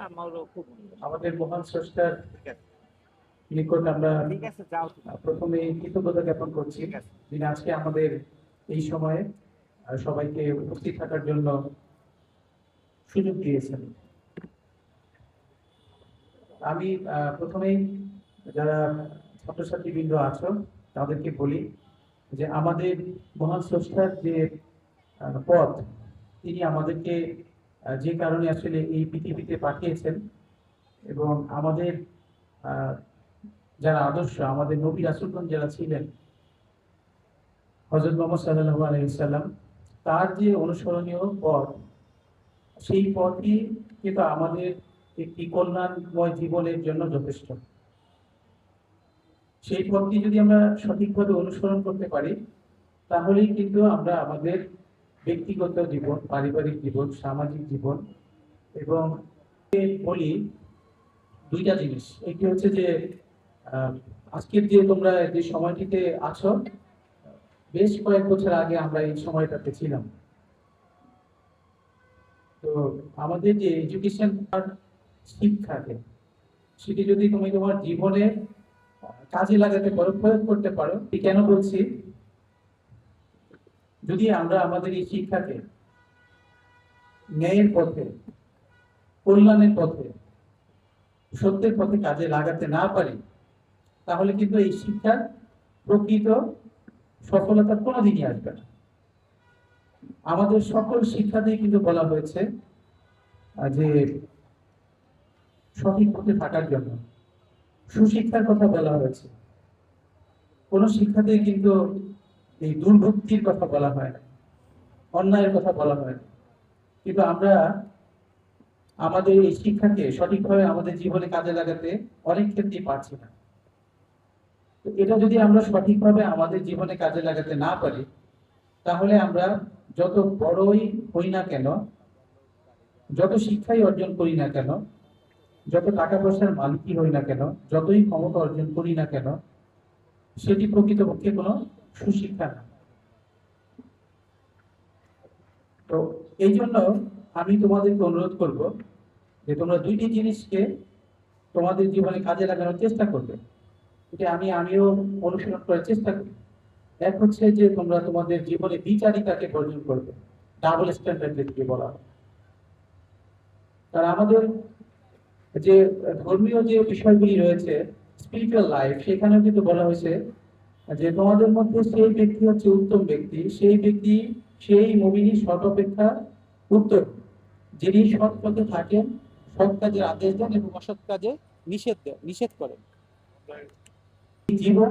আমারও খুব আমাদের মহান স্রষ্টার ঠিক আছে। নিকট আমরা ঠিক আছে, যাও তুমি। প্রথমে কৃতজ্ঞতা জ্ঞাপন করছি, ঠিক আছে। যিনি আজকে আমাদের এই সময়ে সবাইকে উপস্থিত থাকার জন্য সুযোগ দিয়েছেন। আমি প্রথমেই যারা ছাত্রছাত্রীবৃন্দ আছো তাদেরকে বলি যে আমাদের মহান স্রষ্টার যে পথ, তিনি আমাদেরকে যে কারণে আসলে এই পৃথিবীতে পাঠিয়েছেন এবং আমাদের আহ, যারা আদর্শ, আমাদের নবী রাসূলগণ যারা ছিলেন, হযরত মুহাম্মদ সাল্লাল্লাহু আলাইহি ওয়াসাল্লাম, তার যে অনুসরণীয় পথ, সেই পথই কিন্তু আমাদের একটি কল্যাণময় জীবনের জন্য যথেষ্ট। সেই পথটি যদি আমরা সঠিকভাবে অনুসরণ করতে পারি, তাহলেই কিন্তু আমরা আমাদের ব্যক্তিগত জীবন, পারিবারিক জীবন, সামাজিক জীবন এবং বলি দুইটা জিনিস। একটি হচ্ছে যে আহ, আজকের যে তোমরা যে সময়টিতে আছো, বেশ কয়েক বছর আগে আমরা এই সময়টাতে ছিলাম। তো আমাদের যে এডুকেশন শিক্ষাকে, সেটি যদি তুমি তোমার জীবনে কাজে লাগাতে পারো, প্রয়োগ করতে পারো। কেন বলছি, যদি আমরা আমাদের এই শিক্ষাকে ন্যায়ের পথে, কল্যাণের পথে, সত্যের পথে কাজে লাগাতে না পারি, তাহলে কিন্তু এই শিক্ষার প্রকৃত সফলতা কোনোদিনই আসবে না। আমাদের সকল শিক্ষাতেই কিন্তু বলা হয়েছে যে সঠিক পথে থাকার জন্য সুশিক্ষার কথা বলা হয়েছে। কোন শিক্ষাতেই কিন্তু এই দুর্ভক্তির কথা বলা হয় না, অন্যায়ের কথা বলা হয় না। কিন্তু আমরা আমাদের এই শিক্ষাকে সঠিকভাবে আমাদের জীবনে কাজে লাগাতে অনেক ক্ষেত্রেই পারছি না। তো এটা যদি আমরা সঠিকভাবে আমাদের জীবনে কাজে লাগাতে না পারি, তাহলে আমরা যত বড়ই হই না কেন, যত শিক্ষাই অর্জন করি না কেন, যত টাকা পয়সার মালিকই হই না কেন, যতই ক্ষমতা অর্জন করি না কেন, সেটি প্রকৃতপক্ষে কোনো সুশিক্ষা না। তো এই জন্য আমি তোমাদেরকে অনুরোধ করব যে তোমরা দুইটি জিনিসকে তোমাদের জীবনে কাজে লাগানোর চেষ্টা করবে। এটা আমিও অনুসরণ করার চেষ্টা করি। এক হচ্ছে যে তোমরা তোমাদের জীবনে বিচারিতাকে বর্জন করবে, ডাবল স্ট্যান্ডার্ড যেটিকে বলা হয়। কারণ আমাদের যে ধর্মীয় যে বিষয়গুলি রয়েছে, স্পিরিচুয়াল লাইফ, সেখানেও কিন্তু বলা হয়েছে যে তোমাদের মধ্যে সেই ব্যক্তি হচ্ছে উত্তম ব্যক্তি, সেই ব্যক্তি সেই মুমিনী সৎ অপেক্ষা উত্তম, যিনি সৎ পথে থাকেন, সৎ কাজের আদেশ দেন এবং অসৎ কাজে নিষেধ করেন। এই জীবন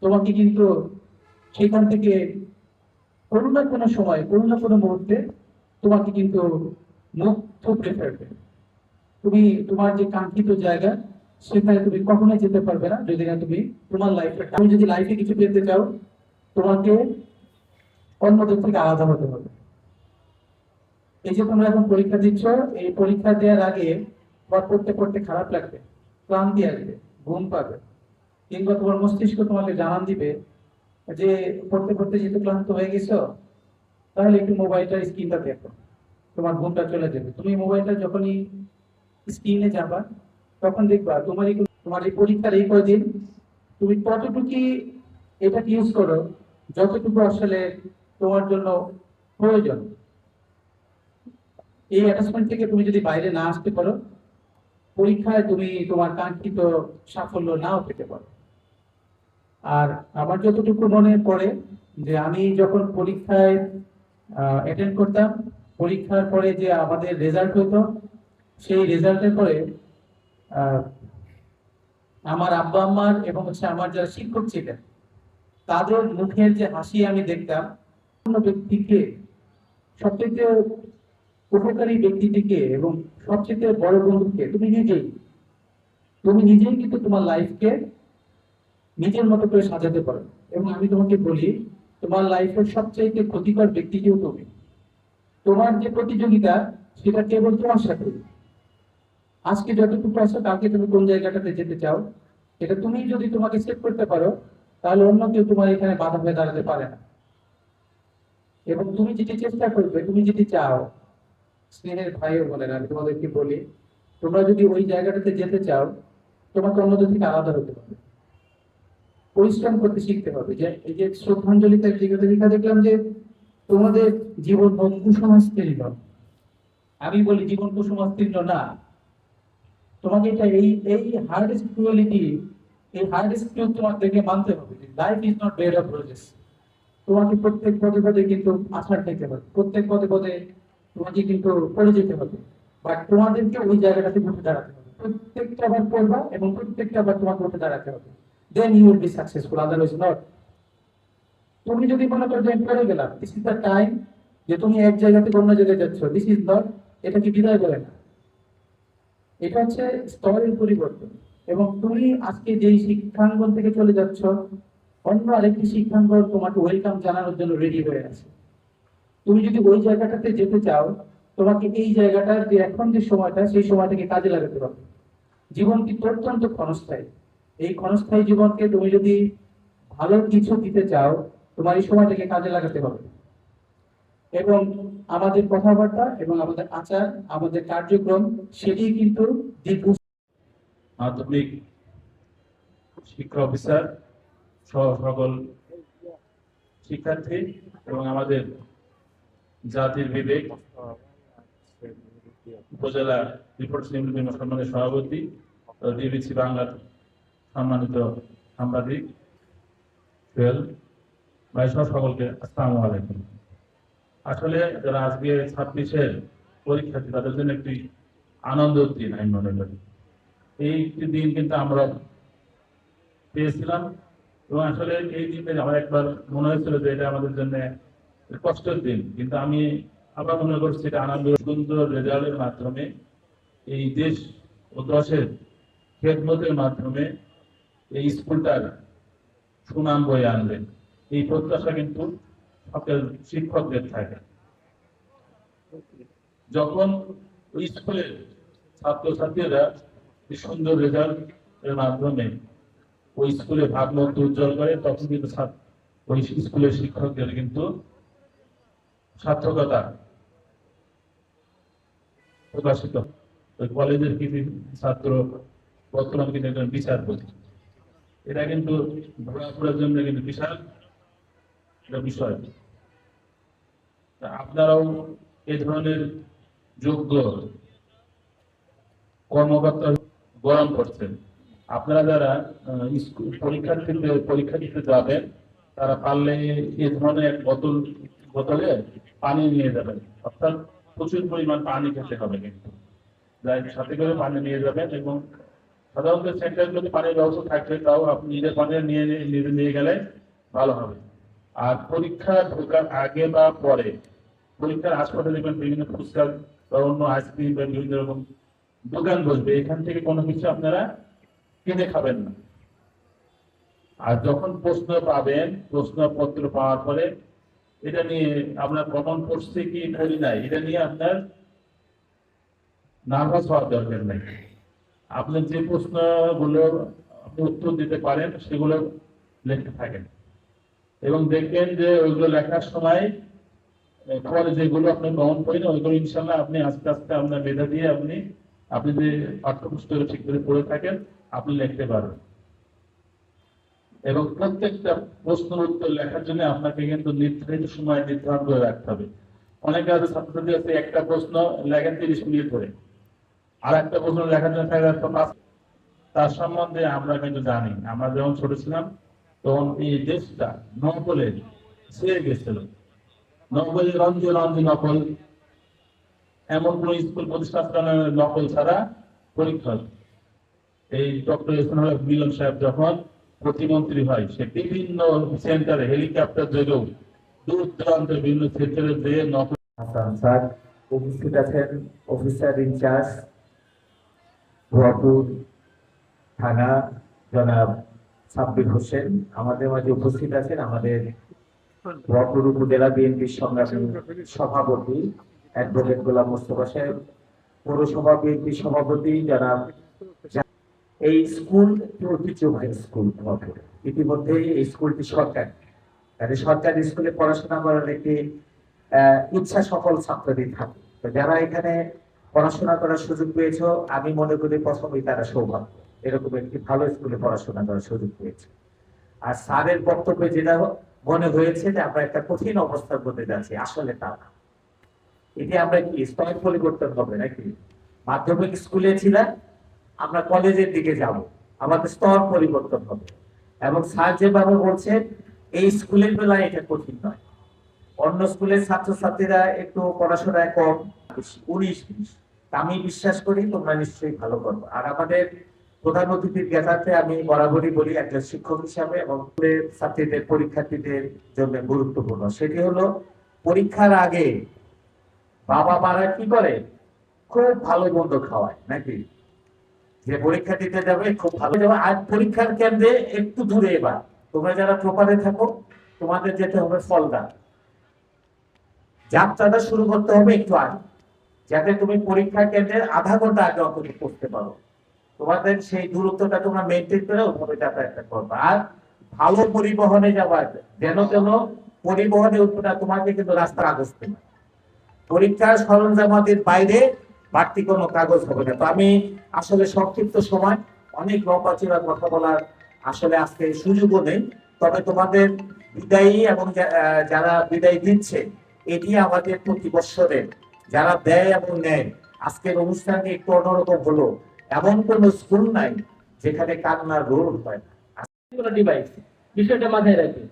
তোমাকে কিন্তু সেখান থেকে কোনো না কোনো সময়, কোনো না কোনো মুহূর্তে তোমাকে কিন্তু মুখ থুবড়ে ফেলবে। তুমি তোমার যে কাঙ্ক্ষিত জায়গা, সেখানে তুমি কখনোই যেতে পারবে না যদি না তুমি তোমার লাইফে, তুমি যদি লাইফে কিছু পেতে চাও, তোমাকে অন্যদের থেকে আলাদা হতে হবে। এই যে তোমরা এখন পরীক্ষা দিচ্ছ, এই পরীক্ষা দেওয়ার আগে তোমার পড়তে পড়তে খারাপ লাগবে, ক্লান্তি আসবে, ঘুম পাবে, কিংবা তোমার মস্তিষ্ক তোমাকে জানান দিবে যে পড়তে পড়তে যেহেতু ক্লান্ত হয়ে গেছো, তাহলে একটু মোবাইলটার স্ক্রিনটা দেখো, তোমার ঘুমটা চলে যাবে। তুমি মোবাইলটা যখনই স্ক্রিনে যাবা, তখন দেখবা তোমার এই পরীক্ষার এই কয়দিন তুমি কতটুকু এটাকে ইউজ করো, যতটুকু আসলে তোমার জন্য প্রয়োজন। এই অ্যাটাচমেন্ট থেকে তুমি যদি বাইরে না আসতে পারো, পরীক্ষায় তুমি তোমার কাঙ্ক্ষিত সাফল্য নাও পেতে পারো। আর আমার যতটুকু মনে পড়ে, যে আমি যখন পরীক্ষায় অ্যাটেন্ড করতাম, পরীক্ষার পরে যে আমাদের রেজাল্ট হতো, সেই রেজাল্টের পরে আহ, আমার আব্বা আম্মার এবং হচ্ছে আমার যারা শিক্ষক ছিলেন, তাদের মুখের যে হাসি আমি দেখতাম, কোনো ব্যক্তিকে, সবচেয়ে উপকারী ব্যক্তিটিকে এবং সবচেয়ে বড় বন্ধুকে তুমি নিজেই কিন্তু তোমার লাইফকে নিজের মতো করে সাজাতে পারো। এবং আমি তোমাকে বলি, তোমার লাইফের সবচেয়ে ক্ষতিকর ব্যক্তিটিও তুমি। তোমার যে প্রতিযোগিতা, সেটা কেবল তোমার সাথে। আজকে যতটুকু আছো, কালকে তুমি কোন জায়গাটাতে যেতে চাও, এটা তুমি যদি তোমাকে সেট করতে পারো, তাহলে অন্য কেউ তোমার এখানে বাধা হয়ে দাঁড়াতে পারে না। এবং তুমি যেটি চেষ্টা করবে, তুমি যেটি চাও, স্নেহের ভাইও বলেন, আমি তোমাদেরকে বলি, তোমরা যদি ওই জায়গাটাতে যেতে চাও, তোমাকে অন্যদের থেকে আলাদা হতে হবে, পরিশ্রম করতে শিখতে হবে। যে এই যে শ্রদ্ধাঞ্জলিতে এক জায়গাতে লেখা দেখলাম যে তোমাদের জীবন কুসংস্তীর্ণ। আমি বলি জীবন কুসংস্তীর্ণ না, তোমাকে এটা এই হার্ডেস্ট ট্রুয়ালিটি, এই হার্ডেস্ট ট্রুথ তোমাদেরকে মানতে হবে। Life is not bed of roses. তোমাকে প্রত্যেক পদে পদে কিন্তু আছাড় খেতে হবে, প্রত্যেক পদে পদে তোমাকে কিন্তু পড়ে যেতে হবে, বাট তোমাদেরকে ওই জায়গাটাতে উঠে দাঁড়াতে হবে। প্রত্যেকটা বার পড়বা এবং প্রত্যেকটা বার তোমাকে উঠে দাঁড়াতে হবে, then you will be successful, otherwise not. তুমি যদি মনে করো যে আমি পড়ে গেলাম, দিস ইজ দ্য টাইম, যে তুমি এক জায়গা থেকে অন্য জায়গায় যাচ্ছ, দিস ইজ নট, এটাকে বিদায় বলে না, এটা হচ্ছে স্তরের পরিবর্তন। এবং তুমি আজকে যেই শিক্ষাঙ্গন থেকে চলে যাচ্ছ, অন্য আরেকটি শিক্ষাঙ্গন তোমাকে ওয়েলকাম জানানোর জন্য রেডি হয়ে আছে। তুমি যদি ওই জায়গাটাতে যেতে চাও, তোমাকে এই জায়গাটার যে এখন যে সময়টা, সেই সময়টাকে কাজে লাগাতে হবে। জীবন কিন্তু অত্যন্ত ক্ষণস্থায়ী। এই ক্ষণস্থায়ী জীবনকে তুমি যদি ভালো কিছু দিতে চাও, তোমার এই সময়টাকে কাজে লাগাতে হবে। এবং আমাদের কথাবার্তা এবং আমাদের আচার, আমাদের কার্যক্রম, সেটি কিন্তু দীর্ঘ। মাধ্যমিক শিক্ষা অফিসার সহ সকল শিক্ষার্থী এবং আমাদের জাতির বিবেক উপজেলা রিপোর্ট সম্মানের সভাপতি ডিবিসি বাংলার সম্মানিত সাংবাদিক সোহেল ভাই সহ সকলকে আসসালামু আলাইকুম। আসলে যারা আজকে 26-এর পরীক্ষার্থী, তাদের জন্য একটি আনন্দের দিন আমি মনে করি। এই দিন কিন্তু আমরা পেয়েছিলাম এবং আসলে এই দিনে আমার একবার মনে হয়েছিল যে এটা আমাদের জন্য কষ্টের দিন, কিন্তু আমি আবার মনে করছি এটা আনন্দ। সুন্দর রেজাল্টের মাধ্যমে এই দেশ ও দশের খেদমতের মাধ্যমে এই স্কুলটার সুনাম বয়ে আনবেন, এই প্রত্যাশা কিন্তু সকল শিক্ষকদের থাকে। যখন ওই স্কুলের ছাত্রছাত্রীরা সুন্দর রেজাল্ট এর মাধ্যমে ওই স্কুলে ভাবমূর্তি উজ্জ্বল করে, তখন কিন্তু ওই স্কুলের শিক্ষকদের কিন্তু সার্থকতা প্রকাশিত। ওই কলেজের কিছু ছাত্র বর্তমানে কিন্তু একজন বিচারপতি, এটা কিন্তু ঘোরাফেরার জন্য কিন্তু বিশাল একটা বিষয়। আপনারাও এই ধরনের যোগ্য কর্মকর্তা গরম করছেন। আপনারা যারা পরীক্ষা দিতে যাবেন, তারা পারলে এই ধরনের এক বোতলে পানি নিয়ে যাবেন, অর্থাৎ প্রচুর পরিমাণ পানি খেতে হবে। কিন্তু যাই সাথে করে পানি নিয়ে যাবেন, এবং সাধারণত সেন্টারগুলোতে পানির ব্যবস্থা থাকবে, তাও আপনি নিজের পানি নিয়ে গেলে ভালো হবে। আর পরীক্ষা ঢোকার আগে বা পরে, পরীক্ষার আশপাশে দেখবেন বিভিন্ন ফুচকা বা অন্য আইসক্রিম বা বিভিন্ন রকম দোকান বসবে, এখান থেকে কোনো কিছু আপনারা কিনে খাবেন না। আর যখন প্রশ্ন পাবেন, প্রশ্নপত্র পাওয়ার পরে এটা নিয়ে আপনার কমন পড়ছে কি পড়ি নাই, এটা নিয়ে আপনার নার্ভাস হওয়ার দরকার নেই। আপনার যে প্রশ্নগুলো আপনি উত্তর দিতে পারেন সেগুলো লিখতে থাকেন, এবং দেখবেন যে ওইগুলো লেখার সময় পরে যেগুলো আপনি কমন পড়ি না, ওইগুলো ইনশাল্লাহ আপনি আস্তে আস্তে আপনার মেধা দিয়ে আপনি যে পাঠ্যপুস্তক ঠিক করে পড়ে থাকেন, আপনি লিখতে পারবেন। এবং প্রত্যেকটা প্রশ্নের উত্তর লেখার জন্য আপনাকে কিন্তু নির্ধারিত সময় নির্ধারণ করে রাখতে হবে। অনেকে আছে ছাত্রছাত্রী আছে, একটা প্রশ্ন লেখেন 30 মিনিট ধরে, আর একটা প্রশ্ন লেখার জন্য তার সম্বন্ধে আমরা কিন্তু জানি। আমরা যখন ছোট ছিলাম তখন এই দেশটা নকলে ছেড়ে গেছিল, নকলে রঞ্জে রঞ্জে নকল, এমন কোন স্কুল প্রতিষ্ঠান নকল ছাড়া পরীক্ষা। এই ডক্টর মিলন সাহেব যখন প্রতিমন্ত্রী হয়, সে বিভিন্ন সেন্টারে হেলিকপ্টার যোগেও দূর দূরান্তের বিভিন্ন সেন্টারে যেয়ে নকল। স্যার উপস্থিত আছেন অফিসার ইনচার্জ ভুয়াপুর থানা জনাব সাব্বির হোসেন, আমাদের মাঝে উপস্থিত আছেন আমাদের ভুয়াপুর উপজেলা বিএনপির সংগ্রামী সভাপতি অ্যাডভোকেট গোলাম মোস্তফা সাহেব, পৌরসভা বিএনপির সভাপতি জনাব। এই স্কুল ঐতিহ্যবাহী স্কুল ভুয়াপুর, ইতিমধ্যে এই স্কুলটি সরকারি, সরকারি স্কুলে পড়াশোনা করার একটি ইচ্ছা সকল ছাত্রদের থাকে। যারা এখানে পড়াশোনা করার সুযোগ পেয়েছো, আমি মনে করি প্রথমেই তারা সৌভাগ্য, এরকম একটি ভালো স্কুলে পড়াশোনা করার সুযোগ পেয়েছে। আর স্যারের বক্তব্যে যেটা মনে হয়েছে যে আমরা একটা কঠিন অবস্থার মধ্যে যাচ্ছি, আসলে তা না। এটি আমরা কি স্তর পরিবর্তন হবে নাকি? মাধ্যমিক স্কুলে ছিলাম, আমরা কলেজের দিকে যাব, আমাদের স্তর পরিবর্তন হবে। এবং স্যার যেভাবে বলছেন, এই স্কুলের বেলায় এটা কঠিন নয়। অন্য স্কুলের ছাত্রছাত্রীরা একটু পড়াশোনায় কম, 19-20। আমি বিশ্বাস করি তোমরা নিশ্চয়ই ভালো করবে। আর আমাদের প্রধান অতিথির জ্ঞাতার্থে আমি বরাবরই বলি একজন শিক্ষক হিসাবে, এবং ছাত্রীদের পরীক্ষার্থীদের জন্য গুরুত্বপূর্ণ সেটি হলো পরীক্ষার আগে বাবা মারা কি করে, খুব ভালো মন্দ খাওয়ায় নাকি? যে পরীক্ষা দিতে যাবে খুব ভালো যাবে। আর পরীক্ষার কেন্দ্রে একটু দূরে, এবার তোমরা যারা প্রপারে থাকো তোমাদের যেতে হবে ফলদা, যাত্রাটা শুরু করতে হবে একটু আগে, যাতে তুমি পরীক্ষা কেন্দ্রের আধা ঘন্টা আগে অন্তত পৌঁছতে পারো। তোমাদের সেই দূরত্বটা তোমরা মেনটেন করে ওভাবে যাতায়াত করবে। আর ভালো পরিবহনে যাওয়া, যেন যেন পরিবহনে উঠবে, তোমাকে কিন্তু রাস্তার কাগজ দেবে, পরীক্ষার সরঞ্জামাদির বাইরে বাড়তি কোনো কাগজ হবে না। তো আমি আসলে সংক্ষিপ্ত সময় অনেক লম্বা কথা বলার আসলে আজকে সুযোগও নেই। তবে তোমাদের বিদায়ী এবং যারা বিদায় দিচ্ছে, এটি আমাদের প্রতি বৎসরের যারা দেয় এবং নেয়। আজকের অনুষ্ঠানটি একটু অন্যরকম হলো, এমন কোন স্কুল নাই যেখানে কান্নার রোল হয় না। কোনো ডিভাইস, বিষয়টা মাথায় রাখবে।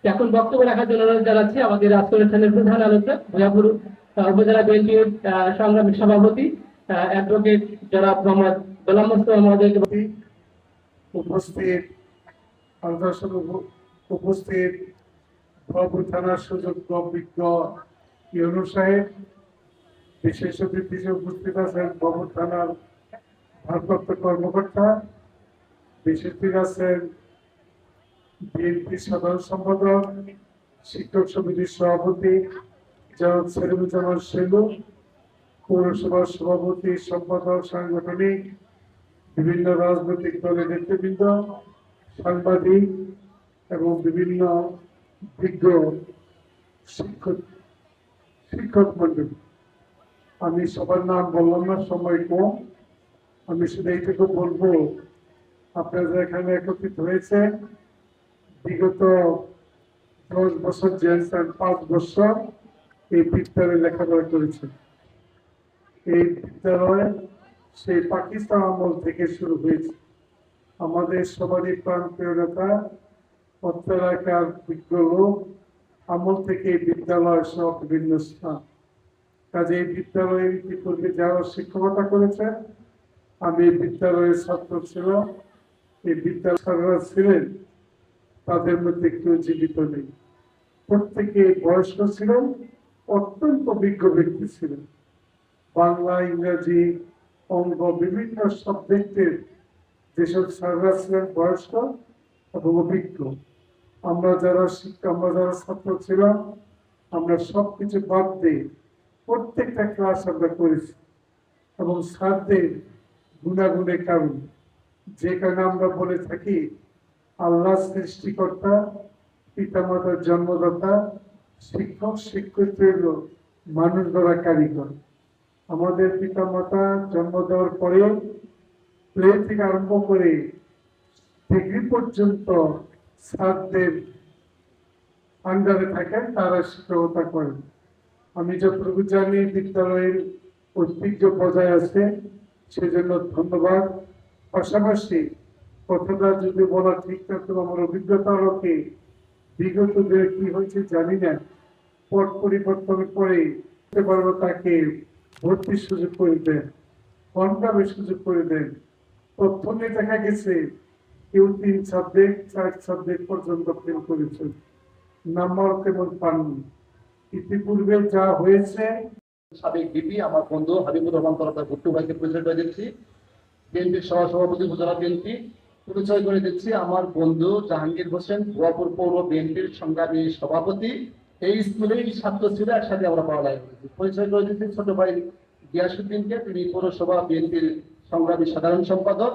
এখন বক্তব্য রাখার জন্য অনুরোধ জানাচ্ছি আমাদের আজকের অনুষ্ঠানের প্রধান আলোচক ভৈয়াপুর উপজেলা বিএনপির সংগ্রামী সভাপতি অ্যাডভোকেট জনাব মোহাম্মদ গোলাম মোস্তফা মহোদয়কে। উপস্থিত উপস্থিত ভরপুর থানার সুযোগ্য বিজ্ঞ ইউনূর সাহেব, বিশেষ অতিথি হিসেবে উপস্থিত আছেন ভরপুর থানার ভারপ্রাপ্ত কর্মকর্তা, বিশেষ আছেন বিএনপি সাধারণ সম্পাদক, শিক্ষক সমিতির সভাপতি জনাব সেলিমুজ্জামান সেলু, পৌরসভার সভাপতি, সম্পাদক, সাংগঠনিক, বিভিন্ন রাজনৈতিক দলের নেতৃবৃন্দ, সাংবাদিক এবং বিভিন্ন বিজ্ঞ শিক্ষক মন্ডলী। আমি সবার নাম বললাম না, সময় কম। আমি শুধু এইটুকু বলবো, আপনারা এখানে একত্রিত হয়েছে, বিগত 10 বছর জেলছেন, 5 বছর এই বিদ্যালয়ে লেখাপড়া করেছেন। এই বিদ্যালয় সেই পাকিস্তান আমল থেকে শুরু হয়েছে। আমাদের সবারই প্রান্তীয় নেতা, এলাকার বিজ্ঞ লোক আমল থেকে এই বিদ্যালয় সব বিভিন্ন স্থান। কাজে এই বিদ্যালয়ে ইতিপূর্বে যারা শিক্ষকতা করেছেন, আমি এই বিদ্যালয়ের ছাত্র ছিলাম, এই বিদ্যালয় ছিলেন, তাদের মধ্যে কেউ জীবিত নেই। প্রত্যেকে বয়স্ক ছিলেন, অত্যন্ত বিজ্ঞ ব্যক্তি ছিলেন। বাংলা, ইংরেজি, অঙ্ক, বিভিন্ন সাবজেক্টের যেসব স্যাররা ছিলেন বয়স্ক এবং অভিজ্ঞ। আমরা যারা ছাত্র ছিলাম, আমরা সবকিছু বাদ দিয়ে প্রত্যেকটা ক্লাস আমরা করেছি। এবং স্যারদের গুণাগুণের কারণ, যে কারণে আমরা বলে থাকি আল্লাহ সৃষ্টিকর্তা, পিতামাতার জন্মদাতা, শিক্ষক শিক্ষিত হলো মানুষ গড়া কারিগর। আমাদের পিতামাতা জন্ম দেওয়ার পরেও প্লে থেকে আরম্ভ করে ডিগ্রি পর্যন্ত স্যারদের আন্ডারে থাকেন, তারা শিক্ষকতা করেন। আমি যতটুকু জানি বিদ্যালয়ের ঐতিহ্য বজায় আছে, সেজন্য ধন্যবাদ। পাশাপাশি কথাটা যদি বলা ঠিক থাকতো, আমার অভিজ্ঞতা আলোকে বিগত দিনে কি হয়েছে জানি না, পট পরিবর্তনের পরে পারবো তাকে ভর্তির সুযোগ করে দেন, কনকামের সুযোগ করে দেন। প্রথমে দেখা গেছে কেউ 3 সাবজেক্ট 4 সাবজেক্ট পর্যন্ত ফেল করেছেন, নাম্বার তেমন পাননি। ইতিপূর্বে যা হয়েছে, সাবেক বিপি আমার বন্ধু হাবিবুর রহমান তরফদার ভুট্টু ভাইকে পরিচয় করে দিচ্ছি, বিএনপির সহসভাপতি উপজেলা বিএনপি। পরিচয় করে দিচ্ছি আমার বন্ধু জাহাঙ্গীর হোসেন, ভুয়াপুর পৌর বিএনপির সংগ্রামী সভাপতি। এই স্কুলেই ছাত্র ছিল, একসাথে আমরা পড়ালেখা করেছি। পরিচয় করে দিচ্ছি ছোট ভাই গিয়াসউদ্দিনকে, তিনি পৌরসভা বিএনপির সংগ্রামী সাধারণ সম্পাদক।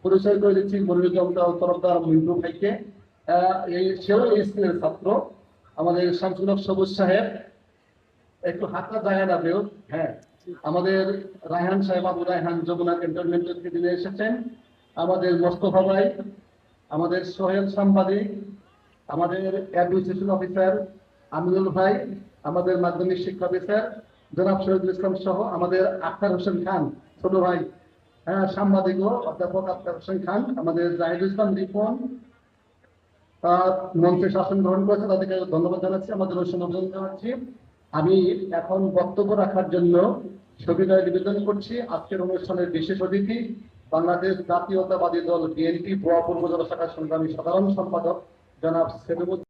পরিচয় করে দিচ্ছি মনিরুজ্জামান তরফদার মিন্টু ভাইকে, সেও এই স্কুলের ছাত্র। আমাদের শামসুল হক সবুজ সাহেব, একটু হাতটা জায়গা না পেও, হ্যাঁ আমাদের রায়হান সাহেব, আবু রায়হান যমুনা ক্যান্টনমেন্ট থেকে যিনি এসেছেন, আমাদের মোস্তফা ভাই, আমাদের সোহেল সাংবাদিক, আমাদের অ্যাডমিনিস্ট্রেশন অফিসার আমিনুল ভাই, আমাদের মাধ্যমিক শিক্ষা অফিসার জনাব শহীদুল ইসলাম সহ আমাদের আখতার হোসেন খান ছোট ভাই, হ্যাঁ সাংবাদিক ও অধ্যাপক আখতার হোসেন খান, আমাদের জাহিদুল ইসলাম রিপন মঞ্চে শাসন গ্রহণ করেছে, তাদেরকে ধন্যবাদ জানাচ্ছি, আমাদের অভিনন্দন জানাচ্ছি। আমি এখন বক্তব্য রাখার জন্য সবিনয় নিবেদন করছি আজকের অনুষ্ঠানের বিশেষ অতিথি বাংলাদেশ জাতীয়তাবাদী দল বিএনপি বোয়াপুর উপজেলা শাখার সংগ্রামী সাধারণ সম্পাদক জনাব সেলিম